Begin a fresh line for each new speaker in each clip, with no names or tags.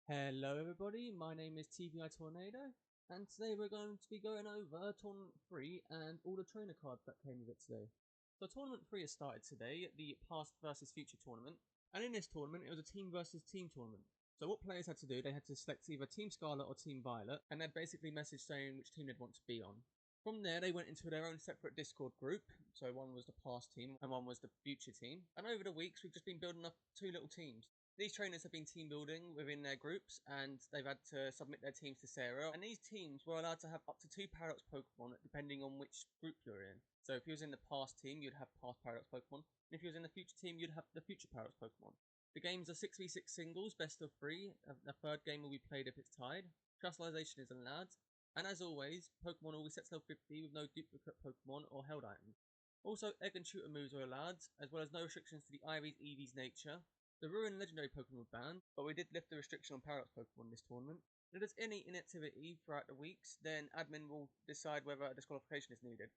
Hello everybody, my name is TviTournaments, and today we're going to be going over Tournament 3 and all the trainer cards that came with it today. So Tournament 3 has started today, the Past versus Future tournament, and in this tournament it was a team versus team tournament. So what players had to do, they had to select either Team Scarlet or Team Violet, and they'd basically message saying which team they'd want to be on. From there they went into their own separate Discord group, so one was the Past team and one was the Future team, and over the weeks we've just been building up two little teams. These trainers have been team building within their groups, and they've had to submit their teams to Sarah. And these teams were allowed to have up to 2 Paradox Pokemon, depending on which group you're in. So if you was in the Past team, you'd have Past Paradox Pokemon. And if you was in the Future team, you'd have the Future Paradox Pokemon. The games are 6v6 singles, best of 3. The third game will be played if it's tied. Trustalization is allowed. And as always, Pokemon always set to level 50 with no duplicate Pokemon or held items. Also, Egg and Shooter moves are allowed, as well as no restrictions to the Ivy's Eevee's nature. The Ruin Legendary Pokemon were banned, but we did lift the restriction on Paradox Pokemon this tournament. If there's any inactivity throughout the weeks, then admin will decide whether a disqualification is needed.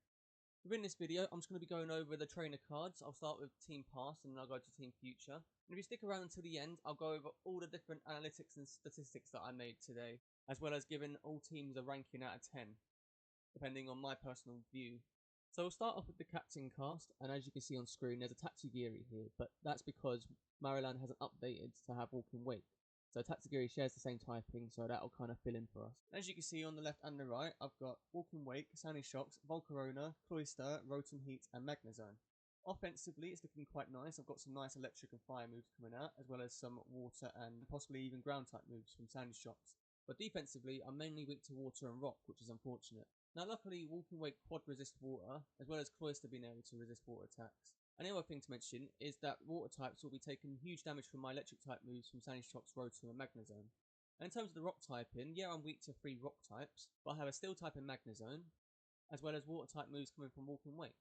Within this video, I'm just going to be going over the trainer cards. I'll start with Team Past and then I'll go to Team Future. And if you stick around until the end, I'll go over all the different analytics and statistics that I made today, as well as giving all teams a ranking out of 10, depending on my personal view. So we'll start off with the captain cast, and as you can see on screen, there's a Tatsugiri here, but that's because Maryland hasn't updated to have Walking Wake. So Tatsugiri shares the same typing, so that'll kind of fill in for us. As you can see on the left and the right, I've got Walking Wake, Sounding Shocks, Volcarona, Cloyster, Rotom Heat, and Magnezone. Offensively, it's looking quite nice. I've got some nice electric and fire moves coming out, as well as some water and possibly even ground type moves from Sounding Shocks. But defensively, I'm mainly weak to water and rock, which is unfortunate. Now luckily, Walking Wake quad resist water, as well as Cloyster being able to resist water attacks. And the other thing to mention is that water types will be taking huge damage from my electric type moves from Sounding Shocks, Rotom and Magnezone. And in terms of the rock typing, yeah, I'm weak to 3 rock types, but I have a steel type in Magnezone, as well as water type moves coming from Walking Wake.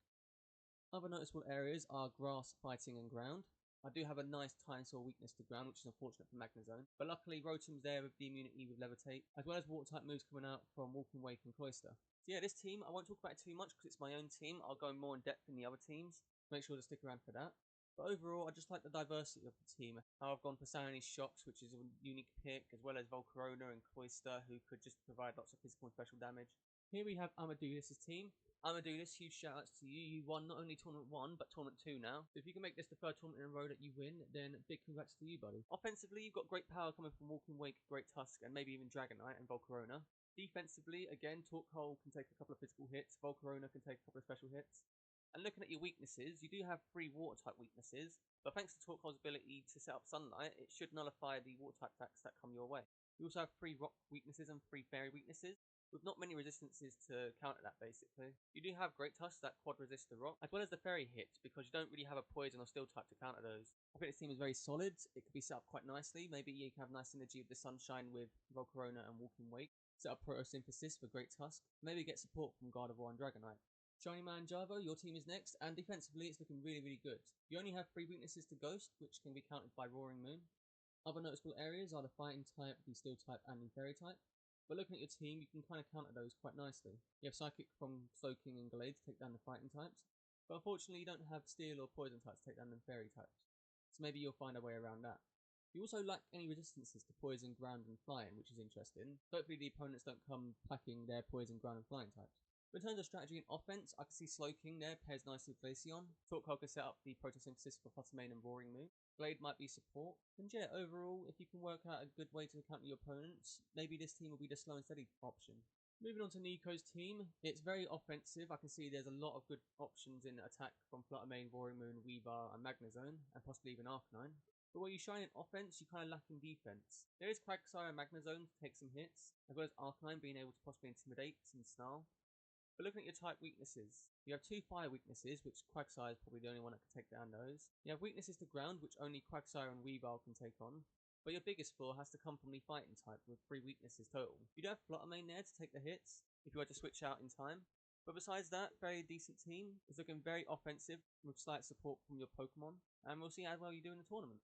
Other noticeable areas are grass, fighting and ground. I do have a nice Tyrannosaur weakness to ground, which is unfortunate for Magnezone, but luckily Rotom's there with the immunity with Levitate, as well as water type moves coming out from Walking Wake and Cloyster. So yeah, this team, I won't talk about it too much because it's my own team. I'll go more in depth in the other teams. Make sure to stick around for that. But overall, I just like the diversity of the team. How I've gone for Sounding Shocks, which is a unique pick, as well as Volcarona and Cloyster, who could just provide lots of physical and special damage. Here we have Amadeus' team. Amadeus, huge shout outs to you. You won not only Tournament 1, but Tournament 2 now. So if you can make this the third tournament in a row that you win, then big congrats to you, buddy. Offensively, you've got great power coming from Walking Wake, Great Tusk, and maybe even Dragonite and Volcarona. Defensively, again, Torkoal can take a couple of physical hits, Volcarona can take a couple of special hits. And looking at your weaknesses, you do have 3 water type weaknesses, but thanks to Torkoal's ability to set up Sunlight, it should nullify the water type attacks that come your way. You also have 3 rock weaknesses and 3 fairy weaknesses, with not many resistances to counter that basically. You do have Great Tusk that quad resist the rock, as well as the fairy hits, because you don't really have a poison or steel type to counter those. I think this team is very solid, it could be set up quite nicely. Maybe you can have nice synergy with the Sunshine with Volcarona and Walking Wake. Set up Photosynthesis for Great Tusk, maybe get support from Gardevoir and Dragonite. Shiny Man Javo, your team is next, and defensively it's looking really good. You only have 3 weaknesses to Ghost, which can be countered by Roaring Moon. Other noticeable areas are the Fighting type, the Steel type, and the Fairy type. But looking at your team, you can kind of counter those quite nicely. You have Psychic from Slowking and Glade to take down the Fighting types, but unfortunately you don't have Steel or Poison types to take down the Fairy types. So maybe you'll find a way around that. You also lack any resistances to Poison, Ground and Flying, which is interesting. Hopefully the opponents don't come packing their Poison, Ground and Flying types. But in terms of strategy and offense, I can see Slowking there pairs nicely with Glaceon. Torkoal can set up the Photosynthesis for Fluttermane and Roaring Moon. Glade might be support. And yeah, overall, if you can work out a good way to counter your opponents, maybe this team will be the slow and steady option. Moving on to Nico's team, it's very offensive. I can see there's a lot of good options in attack from Fluttermane, Roaring Moon, Weavile and Magnezone, and possibly even Arcanine. But where you shine in offense, you kind of lack in defense. There is Quagsire and Magnezone to take some hits, as well as Arcanine being able to possibly intimidate and snarl. But looking at your type weaknesses, you have 2 fire weaknesses, which Quagsire is probably the only one that can take down those. You have weaknesses to ground, which only Quagsire and Weavile can take on. But your biggest flaw has to come from the fighting type, with 3 weaknesses total. You do have Fluttermane there to take the hits, if you were to switch out in time. But besides that, very decent team. It's looking very offensive, with slight support from your Pokemon. And we'll see how well you do in the tournament.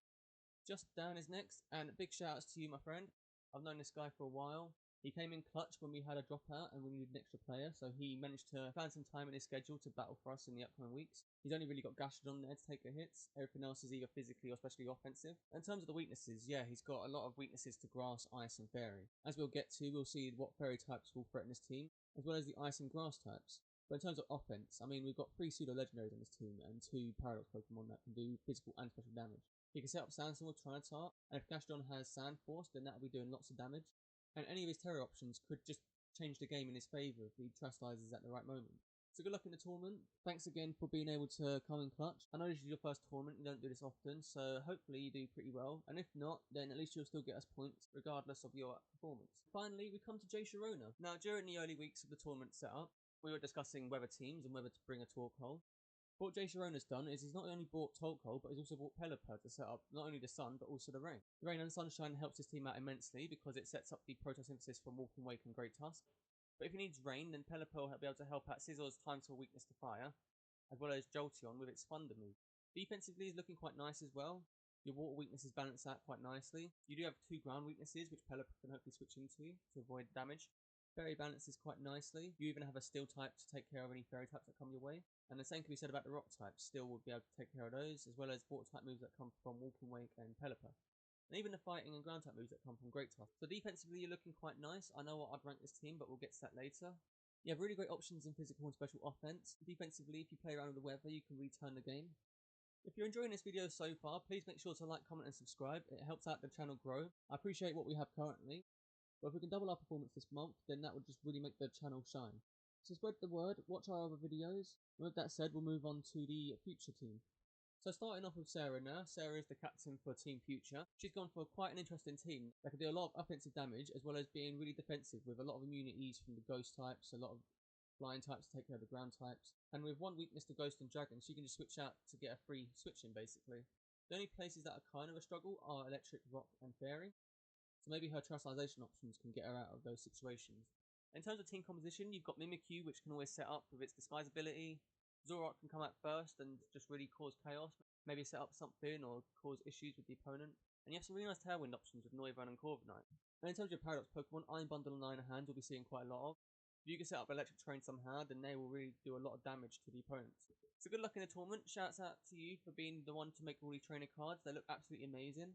Just Dan is next, and big shout outs to you, my friend. I've known this guy for a while. He came in clutch when we had a dropout and we needed an extra player, so he managed to find some time in his schedule to battle for us in the upcoming weeks. He's only really got Gashard on there to take the hits. Everything else is either physically or especially offensive. In terms of the weaknesses, yeah, he's got a lot of weaknesses to Grass, Ice and Fairy. As we'll get to, we'll see what Fairy types will threaten his team, as well as the Ice and Grass types. But in terms of offense, I mean, we've got 3 pseudo-legendaries on this team and 2 Paradox Pokemon that can do physical and special damage. He can set up Sandstorm with Trinitart, and if Gastrodon has Sand Force, then that'll be doing lots of damage. And any of his terror options could just change the game in his favour if he chastisers at the right moment. So good luck in the tournament. Thanks again for being able to come in clutch. I know this is your first tournament, you don't do this often, so hopefully you do pretty well. And if not, then at least you'll still get us points, regardless of your performance. Finally, we come to Jay Sharona. Now, during the early weeks of the tournament setup, we were discussing whether teams and whether to bring a Torque Hole. What Jay Sharona's done is he's not only bought Tolkol, but he's also bought Pelipper to set up not only the sun, but also the rain. The rain and sunshine helps his team out immensely because it sets up the photosynthesis from Walking Wake and Great Tusk. But if he needs rain, then Pelipper will be able to help out Scizzor's Time to Weakness to Fire, as well as Jolteon with its Thunder move. Defensively, he's looking quite nice as well. Your water weaknesses balance out quite nicely. You do have 2 ground weaknesses, which Pelipper can hopefully switch into to avoid damage. Fairy balances quite nicely. You even have a Steel type to take care of any Fairy types that come your way. And the same can be said about the Rock types. Steel will be able to take care of those, as well as Water type moves that come from Walking Wake and Pelipper. And even the Fighting and Ground type moves that come from Great Tusk. So defensively you're looking quite nice. I know what I'd rank this team, but we'll get to that later. You have really great options in physical and special offense. Defensively, if you play around with the weather, you can return the game. If you're enjoying this video so far, please make sure to like, comment and subscribe. It helps out the channel grow. I appreciate what we have currently. But if we can double our performance this month, then that would just really make the channel shine. So spread the word, watch our other videos. And with that said, we'll move on to the future team. So starting off with Sarah now. Sarah is the captain for Team Future. She's gone for quite an interesting team that can do a lot of offensive damage, as well as being really defensive with a lot of immunities from the ghost types, a lot of flying types to take care of the ground types. And with 1 weakness to Ghost and Dragon, she can just switch out to get a free switch in basically. The only places that are kind of a struggle are Electric, Rock and Fairy. So maybe her chastisation options can get her out of those situations. In terms of team composition, you've got Mimikyu, which can always set up with its disguise ability. Zoroark can come out first and just really cause chaos. Maybe set up something or cause issues with the opponent. And you have some really nice Tailwind options with Noivern and Corviknight. And in terms of your Paradox Pokemon, Iron Bundle and Iron Hand we'll be seeing quite a lot of. If you can set up Electric Terrain somehow, then they will really do a lot of damage to the opponents. So good luck in the tournament. Shouts out to you for being the one to make all these trainer cards. They look absolutely amazing.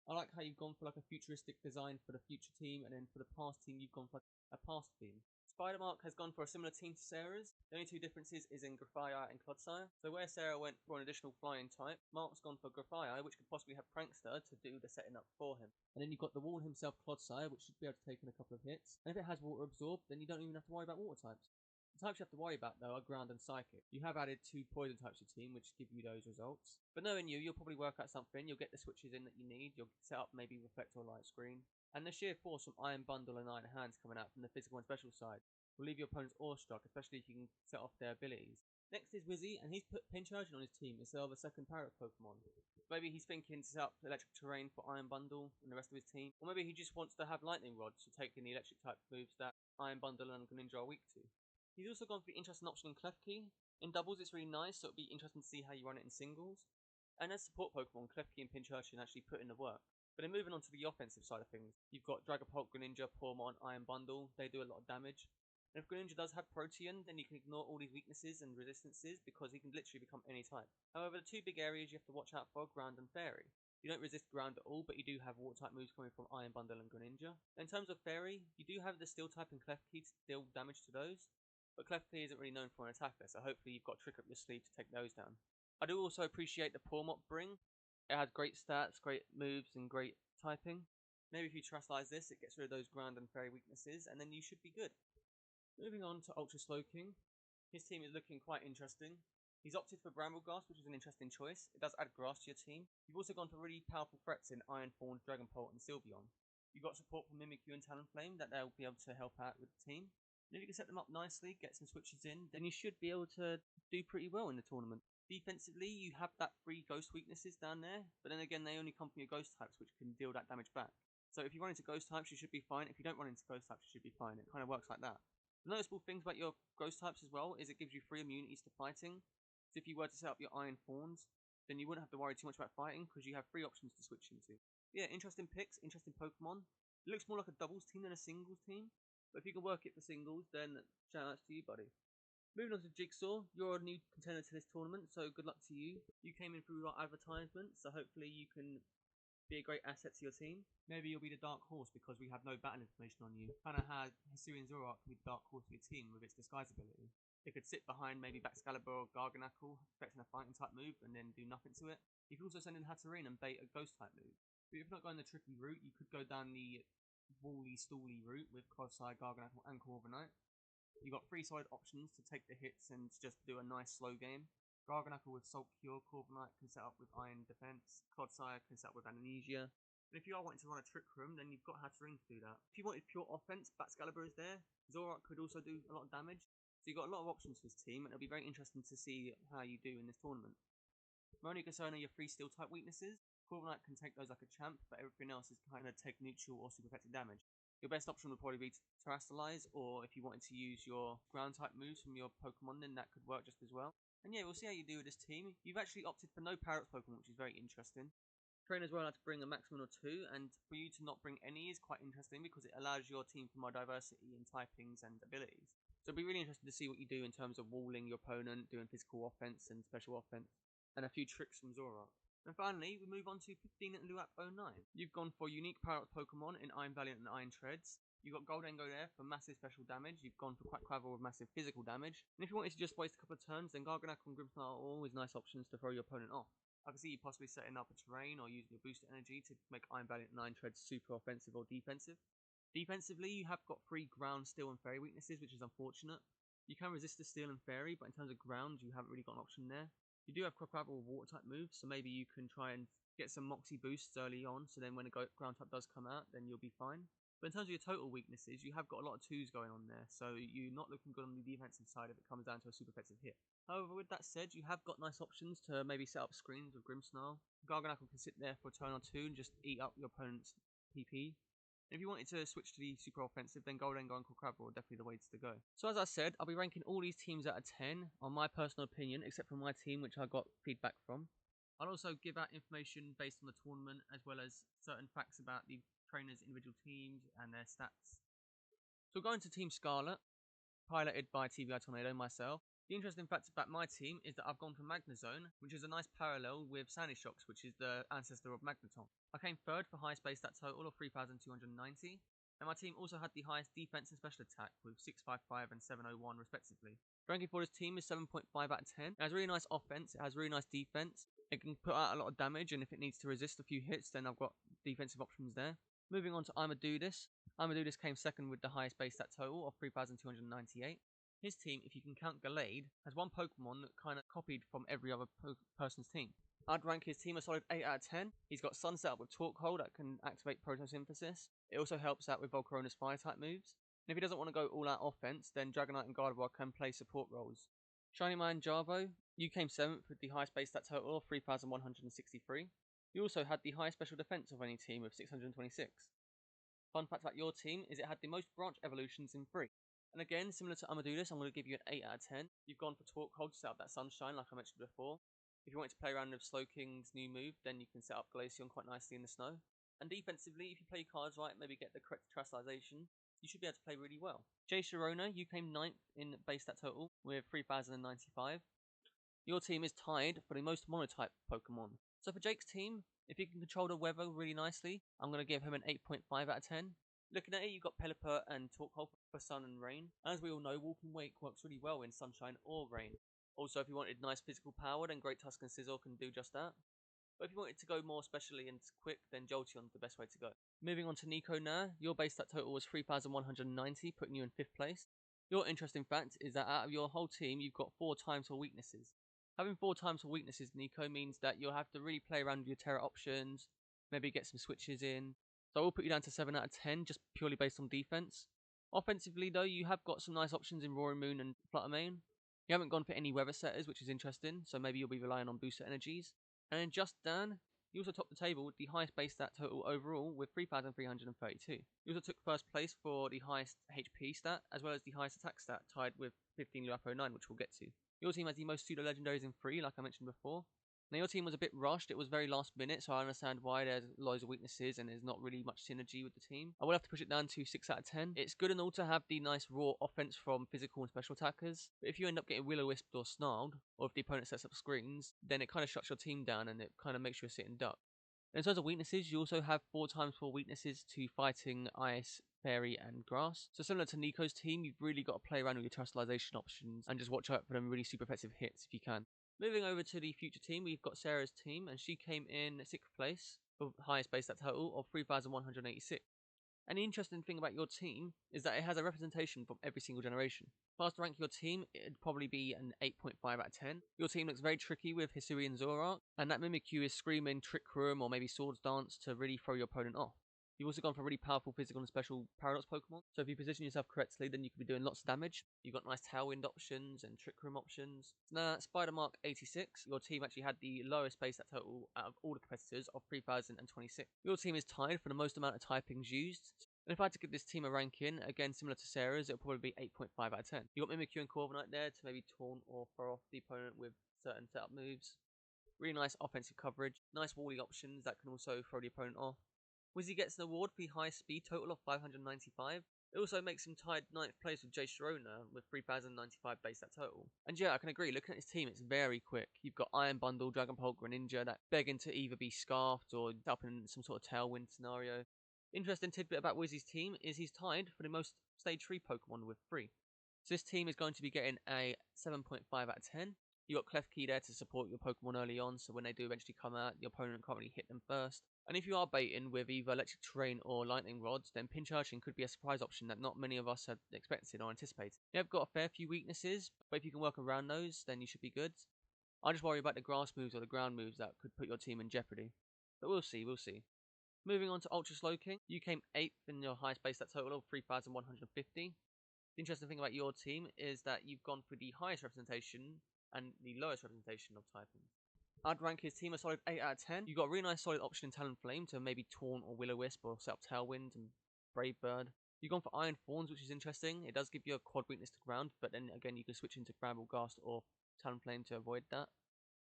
I like how you've gone for like a futuristic design for the future team, and then for the past team you've gone for a past theme. Spidermark has gone for a similar team to Sarah's. The only 2 differences is in Grafaiai and Clodsire. So where Sarah went for an additional flying type, Mark's gone for Grafaiai, which could possibly have Prankster to do the setting up for him. And then you've got the wall himself, Clodsire, which should be able to take in a couple of hits. And if it has Water Absorb, then you don't even have to worry about water types. The types you have to worry about though are Ground and Psychic. You have added 2 poison types to your team, which give you those results. But knowing you, you'll probably work out something. You'll get the switches in that you need. You'll set up maybe Reflect or Light Screen. And the sheer force from Iron Bundle and Iron Hands coming out from the physical and special side will leave your opponents awestruck, especially if you can set off their abilities. Next is Wizzy, and he's put Pinchargent on his team instead of a second Paradox Pokemon. Maybe he's thinking to set up Electric Terrain for Iron Bundle and the rest of his team. Or maybe he just wants to have Lightning Rods to take in the electric type moves that Iron Bundle and Greninja are weak to. He's also gone for the interesting option in Klefki. In doubles it's really nice, so it'll be interesting to see how you run it in singles. And as support Pokemon, Klefki and Pinchargent actually put in the work. But then moving on to the offensive side of things, you've got Dragapult, Greninja, Pawmon, Iron Bundle. They do a lot of damage. And if Greninja does have Protean, then you can ignore all these weaknesses and resistances because he can literally become any type. However, the 2 big areas you have to watch out for are Ground and Fairy. You don't resist Ground at all, but you do have water type moves coming from Iron Bundle and Greninja. In terms of Fairy, you do have the Steel type and Klefki to deal damage to those. But Klefki isn't really known for an attacker, so hopefully you've got a trick up your sleeve to take those down. I do also appreciate the Pawmot Bring. It has great stats, great moves, and great typing. Maybe if you chastise this, it gets rid of those Ground and Fairy weaknesses, and then you should be good. Moving on to Ultra Slowking. His team is looking quite interesting. He's opted for Brambleghast, which is an interesting choice. It does add grass to your team. You've also gone for really powerful threats in Iron Fawn, Dragonpult, and Sylveon. You've got support from Mimikyu and Talonflame that they'll be able to help out with the team. And if you can set them up nicely, get some switches in, then you should be able to do pretty well in the tournament. Defensively, you have that 3 ghost weaknesses down there, but then again, they only come from your ghost types, which can deal that damage back. So if you run into ghost types, you should be fine. If you don't run into ghost types, you should be fine. It kind of works like that. The noticeable things about your ghost types as well is it gives you 3 immunities to fighting. So if you were to set up your Iron Fawns, then you wouldn't have to worry too much about fighting because you have 3 options to switch into. Yeah, interesting picks, interesting Pokemon. It looks more like a doubles team than a singles team, but if you can work it for singles, then shout outs to you, buddy. Moving on to Jigsaw, you're a new contender to this tournament, so good luck to you. You came in through our advertisement, so hopefully you can be a great asset to your team. Maybe you'll be the dark horse because we have no battle information on you. Kind of how Hisuian Zoroark can be the dark horse of your team with its disguise ability. It could sit behind maybe Baxcalibur or Garganacle, expecting a fighting type move and then do nothing to it. You could also send in Hatterene and bait a ghost type move. But if you're not going the tricky route, you could go down the Wally Stooly route with Clodsire, Garganacle and Corviknight. You've got 3 solid options to take the hits and just do a nice slow game. Garganacle with Salt Cure, Corviknight can set up with Iron Defense, Clodsire can set up with Amnesia. And if you are wanting to run a Trick Room, then you've got Hatterene to do that. If you wanted pure offense, Baxcalibur is there. Zoroark could also do a lot of damage. So you've got a lot of options for this team, and it'll be very interesting to see how you do in this tournament. My only concern are your 3 Steel type weaknesses. Corviknight can take those like a champ, but everything else is kind of take neutral or super effective damage. Your best option would probably be Terastallize, or if you wanted to use your ground type moves from your Pokemon, then that could work just as well. And yeah, we'll see how you do with this team. You've actually opted for no Paradox Pokemon, which is very interesting. Trainers were allowed to bring a maximum of 2, and for you to not bring any is quite interesting because it allows your team for more diversity in typings and abilities. So it'll be really interesting to see what you do in terms of walling your opponent, doing physical offense and special offense, and a few tricks from Zoroark. And finally, we move on to 15 at Luap 09. You've gone for unique Paradox Pokemon in Iron Valiant and Iron Treads. You've got Goldengo there for massive special damage. You've gone for Quackquavel with massive physical damage. And if you wanted to just waste a couple of turns, then Garganacle and Grimmsnarl are always nice options to throw your opponent off. I can see you possibly setting up a terrain or using your boosted energy to make Iron Valiant and Iron Treads super offensive or defensive. Defensively, you have got 3 ground, steel, and fairy weaknesses, which is unfortunate. You can resist the steel and fairy, but in terms of ground, you haven't really got an option there. You do have Quackquavel with water type moves, so maybe you can try and get some Moxie boosts early on, so then when a ground type does come out, then you'll be fine. But in terms of your total weaknesses, you have got a lot of 2s going on there, so you're not looking good on the defensive side if it comes down to a super effective hit. However, with that said, you have got nice options to maybe set up screens with Grimmsnarl. Garganacle can sit there for a turn or 2 and just eat up your opponent's PP. And if you wanted to switch to the super offensive, then Goldengo and Quackquavel are definitely the ways to go. So as I said, I'll be ranking all these teams out of 10 on my personal opinion, except for my team, which I got feedback from. I'll also give out information based on the tournament, as well as certain facts about the trainers' individual teams and their stats. So we'll go into Team Scarlet, piloted by TviTournaments myself. The interesting fact about my team is that I've gone for Magnezone, which is a nice parallel with Sandy Shocks, which is the ancestor of Magneton. I came 3rd for highest base stat total of 3,290, and my team also had the highest defense and special attack with 655 and 701 respectively. Ranking for this team is 7.5 out of 10. It has really nice offense, it has really nice defense, it can put out a lot of damage, and if it needs to resist a few hits, then I've got defensive options there. Moving on to Imadudis. Imadudis came 2nd with the highest base stat total of 3,298. His team, if you can count Gallade, has 1 Pokemon that kind of copied from every other person's team. I'd rank his team a solid 8 out of 10. He's got Sun set up with Torque Hole that can activate Photosynthesis. It also helps out with Volcarona's fire type moves. And if he doesn't want to go all out offense, then Dragonite and Gardevoir can play support roles. Shiny Mind Jarvo, you came 7th with the highest base stat total of 3,163. You also had the highest special defense of any team with 626. Fun fact about your team is it had the most branch evolutions in 3. And again, similar to Imadudis, I'm going to give you an 8 out of 10. You've gone for Torque Hold to set up that Sunshine, like I mentioned before. If you wanted to play around with Slowking's new move, then you can set up Glaceon quite nicely in the snow. And defensively, if you play cards right, maybe get the correct Terastallization, you should be able to play really well. Jay Sharona, you came 9th in base stat total with 3,095. Your team is tied for the most monotype Pokemon. So for Jake's team, if he can control the weather really nicely, I'm going to give him an 8.5 out of 10. Looking at it, you've got Pelipper and Torque Hole for sun and rain. As we all know, Walking Wake works really well in sunshine or rain. Also, if you wanted nice physical power, then Great Tusk and Sizzle can do just that. But if you wanted to go more specially and quick, then Jolteon's the best way to go. Moving on to Nico now, your base stat total was 3,190, putting you in 5th place. Your interesting fact is that out of your whole team, you've got 4 times for weaknesses. Having 4 times for weaknesses, Nico, means that you'll have to really play around with your Terra options, maybe get some switches in. So I will put you down to 7 out of 10, just purely based on defense. Offensively, though, you have got some nice options in Roaring Moon and Fluttermane. You haven't gone for any weather setters, which is interesting, so maybe you'll be relying on booster energies. And then Just Dan, you also topped the table with the highest base stat total overall with 3,332. You also took 1st place for the highest HP stat, as well as the highest attack stat, tied with 15 Luapo 9, which we'll get to. Your team has the most pseudo legendaries in 3, like I mentioned before. Now your team was a bit rushed, it was very last minute, so I understand why there's loads of weaknesses and there's not really much synergy with the team. I will have to push it down to 6 out of 10. It's good and all to have the nice raw offense from physical and special attackers, but if you end up getting will-o-wisped or snarled, or if the opponent sets up screens, then it kind of shuts your team down and it kind of makes you a sitting duck. In terms of weaknesses, you also have 4x4 weaknesses to fighting, ice, fairy, and grass. So similar to Nico's team, you've really got to play around with your terrestrialization options and just watch out for them really super effective hits if you can. Moving over to the future team, we've got Sarah's team, and she came in 6th place, with the highest base stat total of 3,186. And the interesting thing about your team is that it has a representation from every single generation. If I was to rank your team, it'd probably be an 8.5 out of 10. Your team looks very tricky with Hisui and Zoroark, and that Mimikyu is screaming Trick Room or maybe Swords Dance to really throw your opponent off. You've also gone for really powerful physical and special Paradox Pokemon, so if you position yourself correctly, then you could be doing lots of damage. You've got nice Tailwind options and Trick Room options. Now, Spider-Mark 86, your team actually had the lowest base stat total out of all the competitors of 3,026. Your team is tied for the most amount of typings used. And if I had to give this team a ranking, again similar to Sarah's, it'll probably be 8.5 out of 10. You got Mimikyu and Corviknight there to maybe taunt or throw off the opponent with certain setup moves. Really nice offensive coverage, nice wally options that can also throw the opponent off. Wizzy gets an award for the highest speed total of 595. It also makes him tied 9th place with Jay Sharona with 3,095 base stat total. And yeah, I can agree, looking at his team, it's very quick. You've got Iron Bundle, Dragon Pulse, Greninja that begging to either be scarfed or up in some sort of tailwind scenario. Interesting tidbit about Wizzy's team is he's tied for the most stage 3 Pokemon with 3. So this team is going to be getting a 7.5 out of 10. You got Klefki there to support your Pokemon early on, so when they do eventually come out, the opponent can't really hit them first. And if you are baiting with either Electric Terrain or Lightning Rods, then Pinch Urchin could be a surprise option that not many of us had expected or anticipated. You have got a fair few weaknesses, but if you can work around those, then you should be good. I just worry about the grass moves or the ground moves that could put your team in jeopardy. But we'll see, we'll see. Moving on to Ultra Slowking, you came 8th in your highest base stat total of 3,150. The interesting thing about your team is that you've gone for the highest representation and the lowest representation of typing. I'd rank his team a solid 8 out of 10. You've got a really nice solid option in Talonflame to maybe Taunt or Will-O-Wisp or set up Tailwind and Brave Bird. You've gone for Iron Thorns, which is interesting. It does give you a quad weakness to ground, but then again you can switch into Bramble Ghast or Talonflame to avoid that.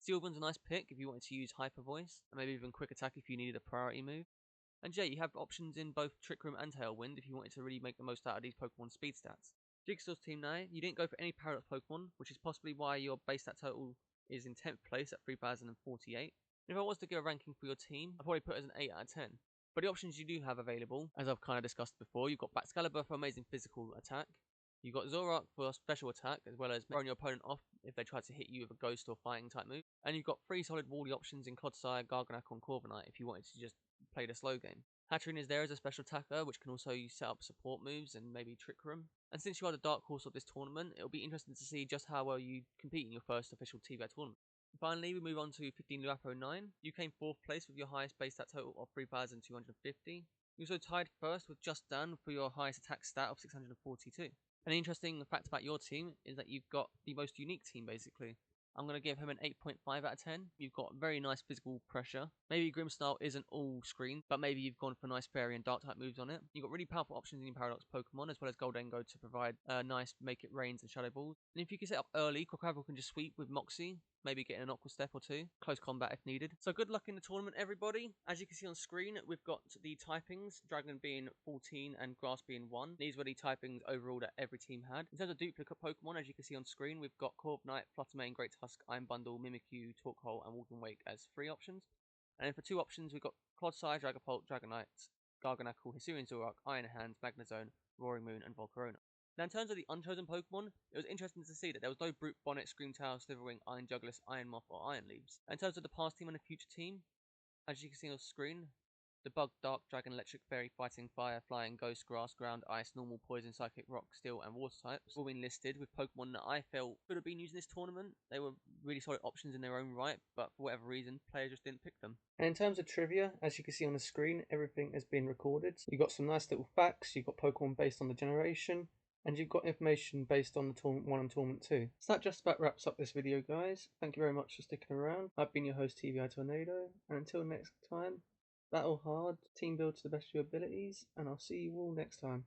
Sylvan's a nice pick if you wanted to use Hyper Voice, and maybe even Quick Attack if you needed a priority move. And yeah, you have options in both Trick Room and Tailwind if you wanted to really make the most out of these Pokemon speed stats. Jigsaw's team now, you didn't go for any Paradox Pokemon, which is possibly why your base stat total is in 10th place at 3,048. If I was to give a ranking for your team, I'd probably put it as an 8 out of 10. But the options you do have available, as I've kind of discussed before, you've got Baxcalibur for amazing physical attack, you've got Zoroark for special attack, as well as throwing your opponent off if they try to hit you with a ghost or fighting type move, and you've got 3 solid wally options in Clodsire, Garganacl and Corviknight if you wanted to just play the slow game. Hatterene is there as a special attacker, which can also set up support moves and maybe Trick Room. And since you are the dark horse of this tournament, it'll be interesting to see just how well you compete in your first official TviTournament tournament. Finally, we move on to 15 Luafro 9. You came 4th place with your highest base stat total of 3,250. You also tied first with Just Dan for your highest attack stat of 642. And the interesting fact about your team is that you've got the most unique team basically. I'm going to give him an 8.5 out of 10. You've got very nice physical pressure. Maybe Grimmsnarl isn't all screen, but maybe you've gone for nice fairy and dark type moves on it. You've got really powerful options in your Paradox Pokemon, as well as Goldengo to provide nice Make It Rains and Shadow Balls. And if you can set up early, Crocodile can just sweep with Moxie, maybe get an Aqua Step or 2. Close combat if needed. So good luck in the tournament, everybody. As you can see on screen, we've got the typings, Dragon being 14 and Grass being 1. These were the typings overall that every team had. In terms of duplicate Pokemon, as you can see on screen, we've got Corviknight, Fluttermane, Great Tusk, Iron Bundle, Mimikyu, Torkoal, and Wolfen Wake as 3 options. And then for 2 options, we've got Clodsire, Dragapult, Dragonite, Garganacl, Hisuian Zoroark, Iron Hands, Magnezone, Roaring Moon, and Volcarona. Now, in terms of the unchosen Pokemon, it was interesting to see that there was no Brute, Bonnet, Screamtail, Slitherwing, Iron Jugulis, Iron Moth, or Iron Leaves. And in terms of the past team and the future team, as you can see on screen, the Bug, Dark, Dragon, Electric, Fairy, Fighting, Fire, Flying, Ghost, Grass, Ground, Ice, Normal, Poison, Psychic, Rock, Steel, and Water types all been listed with Pokemon that I felt could have been used in this tournament. They were really solid options in their own right, but for whatever reason, players just didn't pick them. And in terms of trivia, as you can see on the screen, everything has been recorded. You've got some nice little facts, you've got Pokemon based on the generation, and you've got information based on the Tournament 1 and Tournament 2. So that just about wraps up this video, guys. Thank you very much for sticking around. I've been your host, TviTournament, and until next time, battle hard, team build to the best of your abilities, and I'll see you all next time.